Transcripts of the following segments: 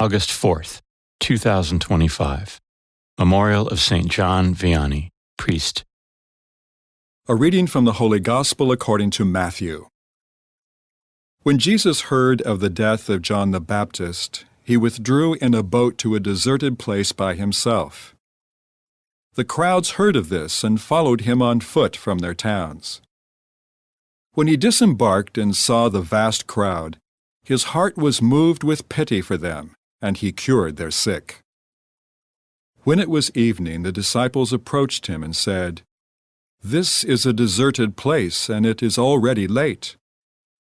August 4th, 2025. Memorial of Saint John Vianney, priest. A reading from the Holy Gospel according to Matthew. When Jesus heard of the death of John the Baptist, he withdrew in a boat to a deserted place by himself. The crowds heard of this and followed him on foot from their towns. When he disembarked and saw the vast crowd, his heart was moved with pity for them, and he cured their sick. When it was evening, the disciples approached him and said, "This is a deserted place, and it is already late.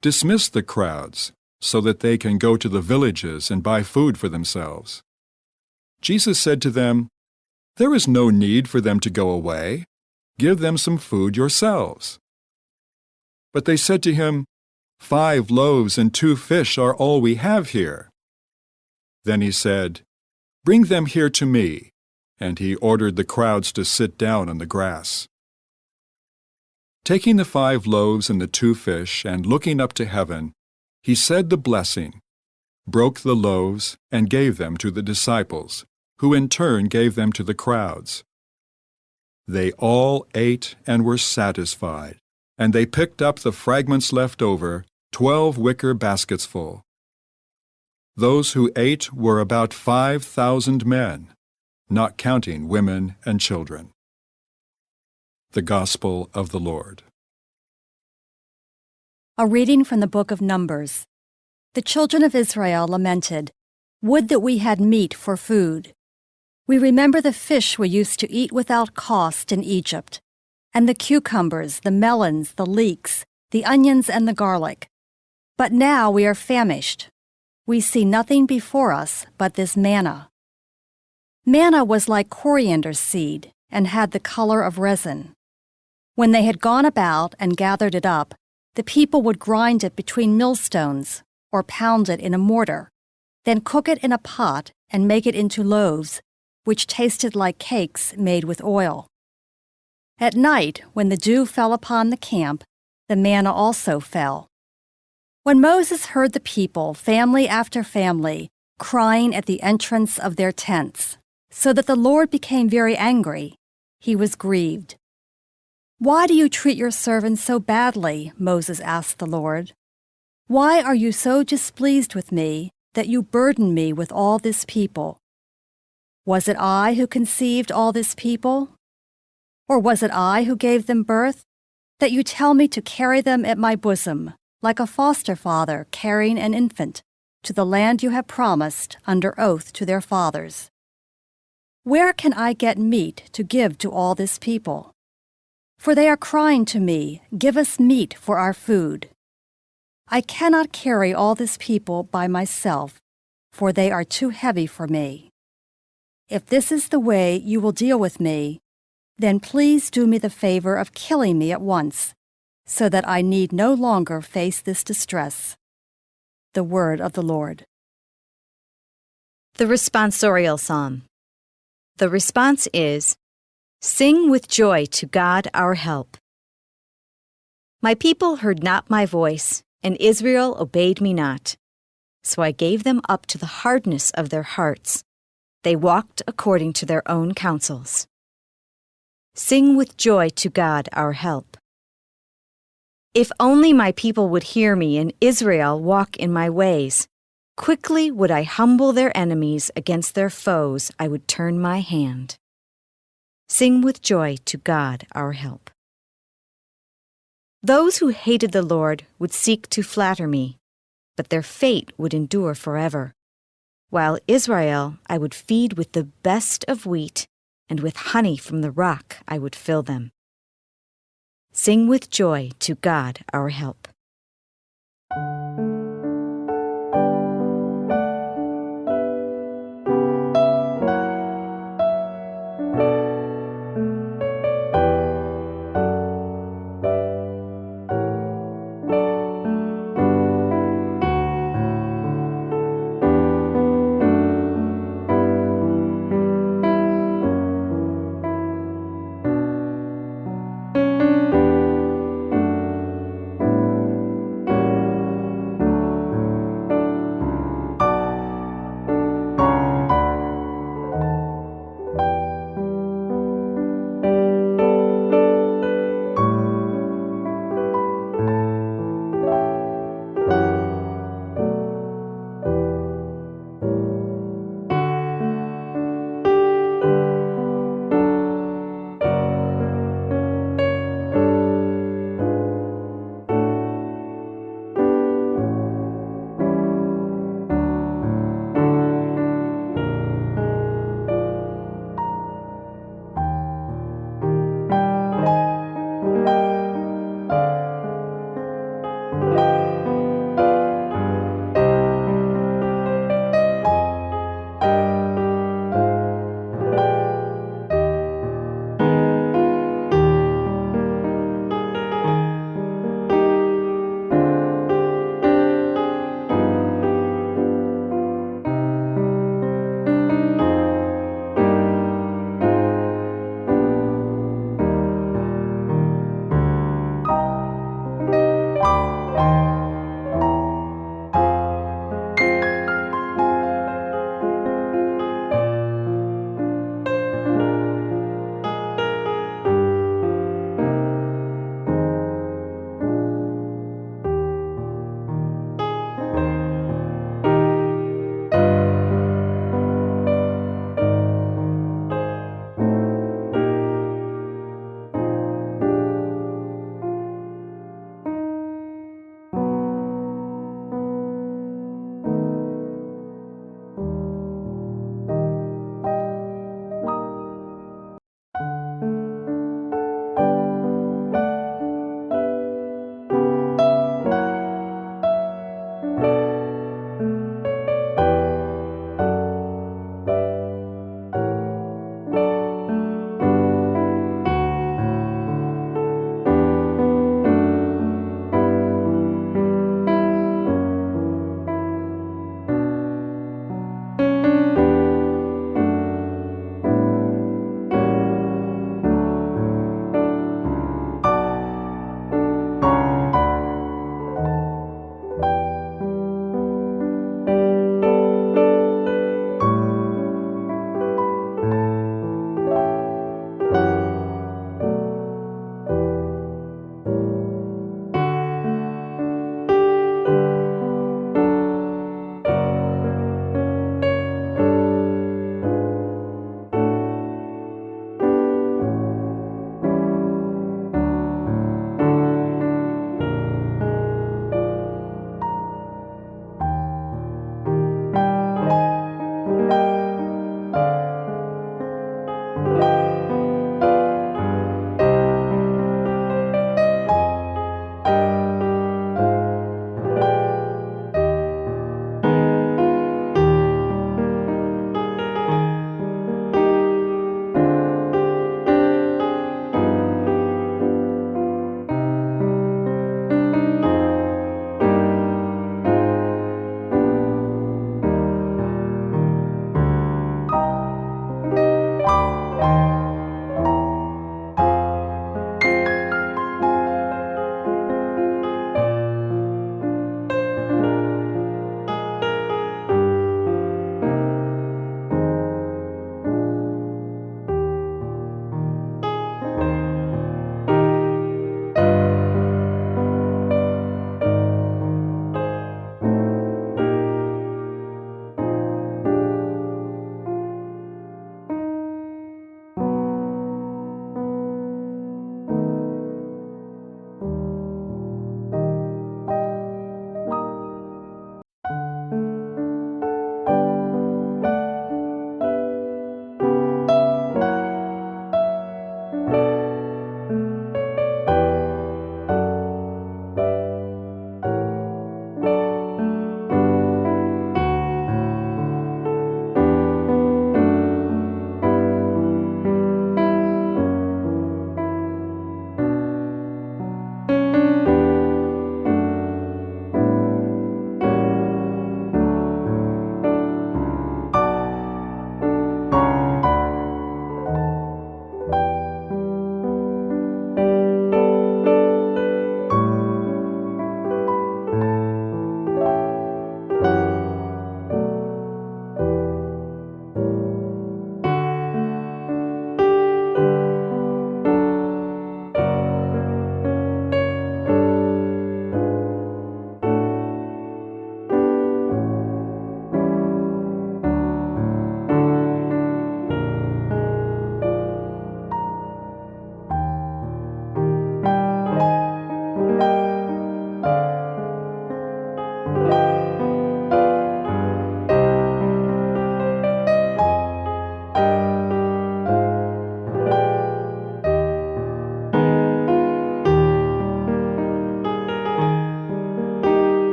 Dismiss the crowds, so that they can go to the villages and buy food for themselves." Jesus said to them, "There is no need for them to go away. Give them some food yourselves." But they said to him, "5 loaves and 2 fish are all we have here." Then he said, "Bring them here to me," and he ordered the crowds to sit down on the grass. Taking the 5 loaves and the 2 fish, and looking up to heaven, he said the blessing, broke the loaves, and gave them to the disciples, who in turn gave them to the crowds. They all ate and were satisfied, and they picked up the fragments left over, 12 wicker baskets full. Those who ate were about 5,000 men, not counting women and children. The Gospel of the Lord. A reading from the book of Numbers. The children of Israel lamented, "Would that we had meat for food. We remember the fish we used to eat without cost in Egypt, and the cucumbers, the melons, the leeks, the onions, and the garlic. But now we are famished. We see nothing before us but this manna." Manna was like coriander seed and had the color of resin. When they had gone about and gathered it up, the people would grind it between millstones or pound it in a mortar, then cook it in a pot and make it into loaves, which tasted like cakes made with oil. At night, when the dew fell upon the camp, the manna also fell. When Moses heard the people, family after family, crying at the entrance of their tents, so that the Lord became very angry, he was grieved. "Why do you treat your servants so badly?" Moses asked the Lord. "Why are you so displeased with me that you burden me with all this people? Was it I who conceived all this people? Or was it I who gave them birth, that you tell me to carry them at my bosom, like a foster father carrying an infant, to the land you have promised under oath to their fathers? Where can I get meat to give to all this people? For they are crying to me, 'Give us meat for our food.' I cannot carry all this people by myself, for they are too heavy for me. If this is the way you will deal with me, then please do me the favor of killing me at once, so that I need no longer face this distress." The word of the Lord. The responsorial psalm. The response is, "Sing with joy to God our help." My people heard not my voice, and Israel obeyed me not. So I gave them up to the hardness of their hearts. They walked according to their own counsels. Sing with joy to God our help. If only my people would hear me and Israel walk in my ways. Quickly would I humble their enemies, against their foes I would turn my hand. Sing with joy to God our help. Those who hated the Lord would seek to flatter me, but their fate would endure forever. While Israel I would feed with the best of wheat, and with honey from the rock I would fill them. Sing with joy to God our help.